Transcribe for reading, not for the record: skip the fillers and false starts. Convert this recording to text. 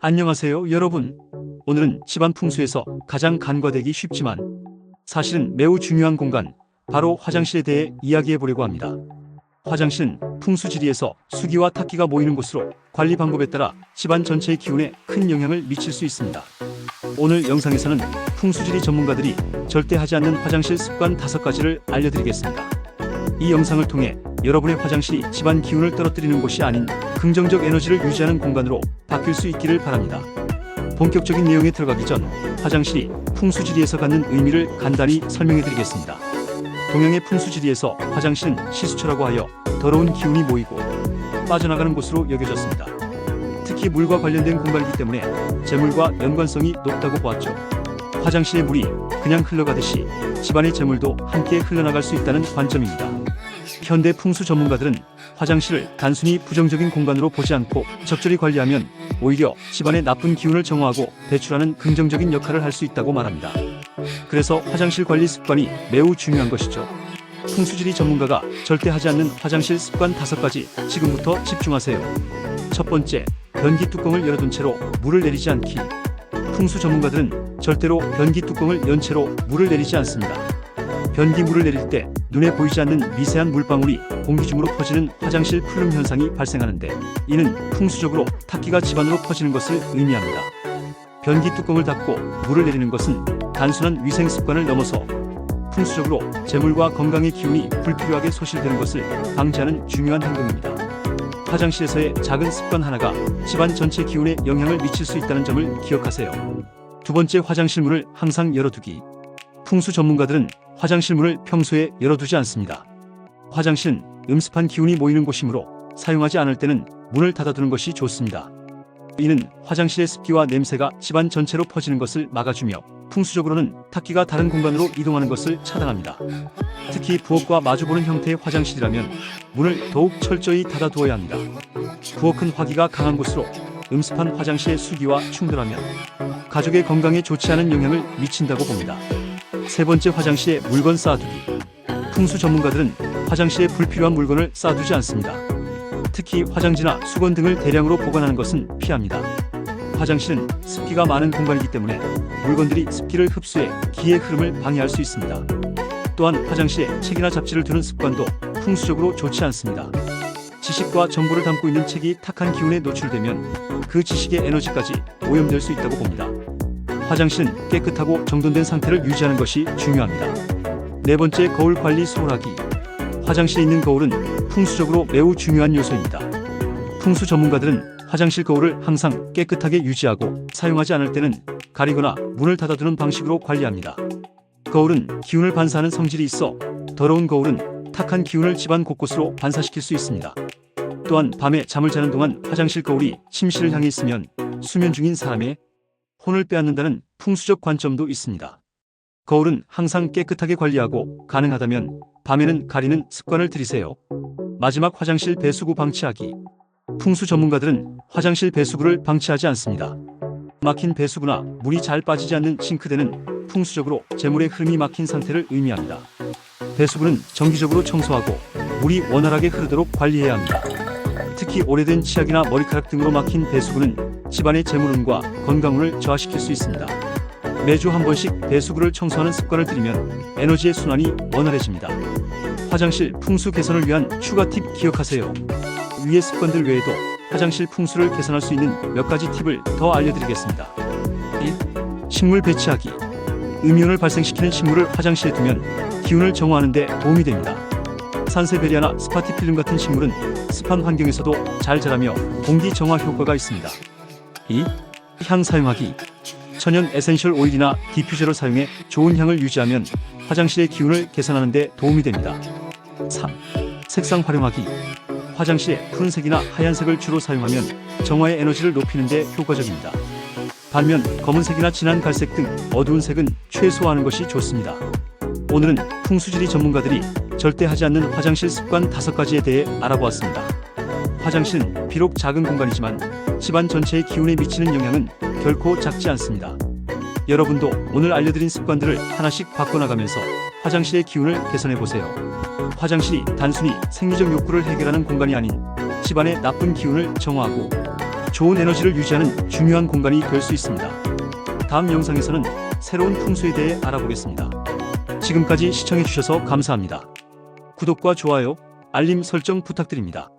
안녕하세요, 여러분. 오늘은 집안 풍수에서 가장 간과되기 쉽지만 사실은 매우 중요한 공간, 바로 화장실에 대해 이야기해 보려고 합니다. 화장실은 풍수지리에서 수기와 탁기가 모이는 곳으로 관리 방법에 따라 집안 전체의 기운에 큰 영향을 미칠 수 있습니다. 오늘 영상에서는 풍수지리 전문가들이 절대 하지 않는 화장실 습관 5가지를 알려드리겠습니다. 이 영상을 통해 여러분의 화장실이 집안 기운을 떨어뜨리는 곳이 아닌 긍정적 에너지를 유지하는 공간으로 바뀔 수 있기를 바랍니다. 본격적인 내용에 들어가기 전 화장실이 풍수지리에서 갖는 의미를 간단히 설명해 드리겠습니다. 동양의 풍수지리에서 화장실은 시수처라고 하여 더러운 기운이 모이고 빠져나가는 곳으로 여겨졌습니다. 특히 물과 관련된 공간이기 때문에 재물과 연관성이 높다고 보았죠. 화장실의 물이 그냥 흘러가듯이 집안의 재물도 함께 흘러나갈 수 있다는 관점입니다. 현대 풍수 전문가들은 화장실을 단순히 부정적인 공간으로 보지 않고 적절히 관리하면 오히려 집안의 나쁜 기운을 정화하고 배출하는 긍정적인 역할을 할 수 있다고 말합니다. 그래서 화장실 관리 습관이 매우 중요한 것이죠. 풍수지리 전문가가 절대 하지 않는 화장실 습관 5가지, 지금부터 집중하세요. 첫 번째, 변기 뚜껑을 열어둔 채로 물을 내리지 않기. 풍수 전문가들은 절대로 변기 뚜껑을 연 채로 물을 내리지 않습니다. 변기 물을 내릴 때 눈에 보이지 않는 미세한 물방울이 공기 중으로 퍼지는 화장실 풀름 현상이 발생하는데, 이는 풍수적으로 탁기가 집안으로 퍼지는 것을 의미합니다. 변기 뚜껑을 닫고 물을 내리는 것은 단순한 위생 습관을 넘어서 풍수적으로 재물과 건강의 기운이 불필요하게 소실되는 것을 방지하는 중요한 행동입니다. 화장실에서의 작은 습관 하나가 집안 전체 기운에 영향을 미칠 수 있다는 점을 기억하세요. 두 번째, 화장실 문을 항상 열어두기. 풍수 전문가들은 화장실 문을 평소에 열어두지 않습니다. 화장실은 음습한 기운이 모이는 곳이므로 사용하지 않을 때는 문을 닫아두는 것이 좋습니다. 이는 화장실의 습기와 냄새가 집안 전체로 퍼지는 것을 막아주며 풍수적으로는 탁기가 다른 공간으로 이동하는 것을 차단합니다. 특히 부엌과 마주보는 형태의 화장실이라면 문을 더욱 철저히 닫아두어야 합니다. 부엌은 화기가 강한 곳으로 음습한 화장실의 수기와 충돌하면 가족의 건강에 좋지 않은 영향을 미친다고 봅니다. 세 번째, 화장실에 물건 쌓아두기. 풍수 전문가들은 화장실에 불필요한 물건을 쌓아두지 않습니다. 특히 화장지나 수건 등을 대량으로 보관하는 것은 피합니다. 화장실은 습기가 많은 공간이기 때문에 물건들이 습기를 흡수해 기의 흐름을 방해할 수 있습니다. 또한 화장실에 책이나 잡지를 두는 습관도 풍수적으로 좋지 않습니다. 지식과 정보를 담고 있는 책이 탁한 기운에 노출되면 그 지식의 에너지까지 오염될 수 있다고 봅니다. 화장실은 깨끗하고 정돈된 상태를 유지하는 것이 중요합니다. 네 번째, 거울 관리 소홀하기. 화장실에 있는 거울은 풍수적으로 매우 중요한 요소입니다. 풍수 전문가들은 화장실 거울을 항상 깨끗하게 유지하고 사용하지 않을 때는 가리거나 문을 닫아두는 방식으로 관리합니다. 거울은 기운을 반사하는 성질이 있어 더러운 거울은 탁한 기운을 집안 곳곳으로 반사시킬 수 있습니다. 또한 밤에 잠을 자는 동안 화장실 거울이 침실을 향해 있으면 수면 중인 사람의 혼을 빼앗는다는 풍수적 관점도 있습니다. 거울은 항상 깨끗하게 관리하고 가능하다면 밤에는 가리는 습관을 들이세요. 마지막, 화장실 배수구 방치하기. 풍수 전문가들은 화장실 배수구를 방치하지 않습니다. 막힌 배수구나 물이 잘 빠지지 않는 싱크대는 풍수적으로 재물의 흐름이 막힌 상태를 의미합니다. 배수구는 정기적으로 청소하고 물이 원활하게 흐르도록 관리해야 합니다. 특히 오래된 치약이나 머리카락 등으로 막힌 배수구는 집안의 재물운과 건강운을 저하시킬 수 있습니다. 매주 한 번씩 배수구를 청소하는 습관을 들이면 에너지의 순환이 원활해집니다. 화장실 풍수 개선을 위한 추가 팁 기억하세요. 위의 습관들 외에도 화장실 풍수를 개선할 수 있는 몇 가지 팁을 더 알려드리겠습니다. 1. 식물 배치하기. 음이온을 발생시키는 식물을 화장실에 두면 기운을 정화하는 데 도움이 됩니다. 산세베리아나 스파티필름 같은 식물은 습한 환경에서도 잘 자라며 공기 정화 효과가 있습니다. 2. 향 사용하기. 천연 에센셜 오일이나 디퓨저를 사용해 좋은 향을 유지하면 화장실의 기운을 개선하는 데 도움이 됩니다. 3. 색상 활용하기. 화장실에 푸른색이나 하얀색을 주로 사용하면 정화의 에너지를 높이는 데 효과적입니다. 반면 검은색이나 진한 갈색 등 어두운 색은 최소화하는 것이 좋습니다. 오늘은 풍수지리 전문가들이 절대 하지 않는 화장실 습관 5가지에 대해 알아보았습니다. 화장실은 비록 작은 공간이지만 집안 전체의 기운에 미치는 영향은 결코 작지 않습니다. 여러분도 오늘 알려드린 습관들을 하나씩 바꿔나가면서 화장실의 기운을 개선해보세요. 화장실이 단순히 생리적 욕구를 해결하는 공간이 아닌 집안의 나쁜 기운을 정화하고 좋은 에너지를 유지하는 중요한 공간이 될 수 있습니다. 다음 영상에서는 새로운 풍수에 대해 알아보겠습니다. 지금까지 시청해주셔서 감사합니다. 구독과 좋아요, 알림 설정 부탁드립니다.